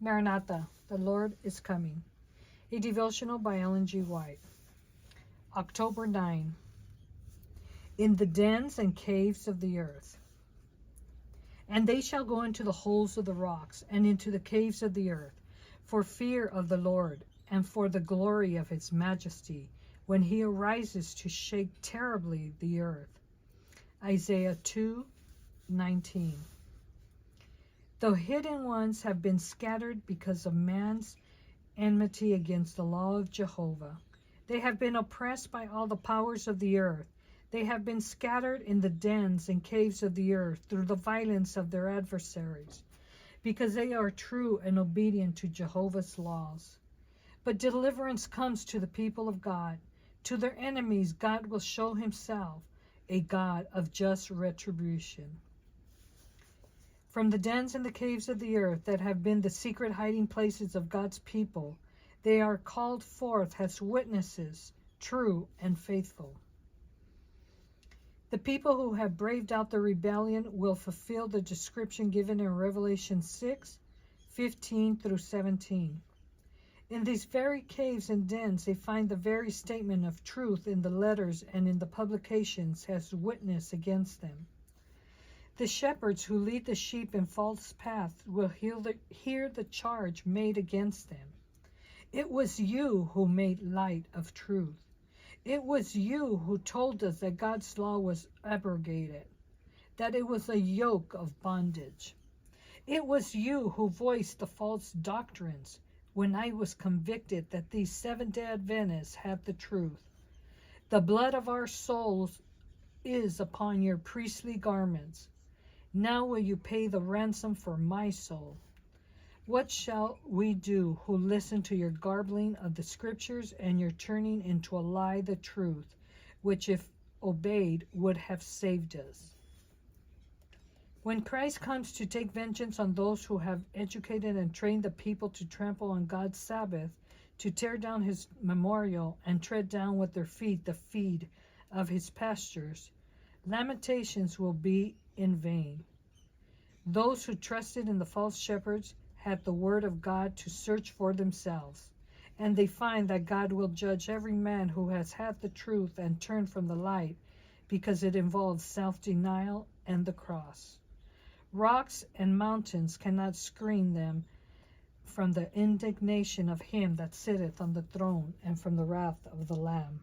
Maranatha, the Lord is coming. A devotional by Ellen G. White. October 9. In the dens and caves of the earth. And they shall go into the holes of the rocks, and into the caves of the earth, for fear of the Lord, and for the glory of his majesty, when he arises to shake terribly the earth. Isaiah 2:19. The hidden ones have been scattered because of man's enmity against the law of Jehovah. They have been oppressed by all the powers of the earth. They have been scattered in the dens and caves of the earth through the violence of their adversaries, because they are true and obedient to Jehovah's laws. But deliverance comes to the people of God. To their enemies, God will show himself a God of just retribution. From the dens and the caves of the earth that have been the secret hiding places of God's people, they are called forth as witnesses, true and faithful. The people who have braved out the rebellion will fulfill the description given in Revelation 6:15 through 17. In these very caves and dens, they find the very statement of truth in the letters and in the publications as witness against them. The shepherds who lead the sheep in false paths will hear the charge made against them. It was you who made light of truth. It was you who told us that God's law was abrogated, that it was a yoke of bondage. It was you who voiced the false doctrines when I was convicted that these Seventh-day Adventists had the truth. The blood of our souls is upon your priestly garments. Now will you pay the ransom for my soul? What shall we do who listen to your garbling of the scriptures and your turning into a lie the truth, which if obeyed would have saved us? When Christ comes to take vengeance on those who have educated and trained the people to trample on God's Sabbath, to tear down his memorial and tread down with their feet the feed of his pastures, lamentations will be in vain. Those who trusted in the false shepherds had the word of God to search for themselves, and they find that God will judge every man who has had the truth and turned from the light, because it involves self-denial and the cross. Rocks and mountains cannot screen them from the indignation of him that sitteth on the throne and from the wrath of the Lamb.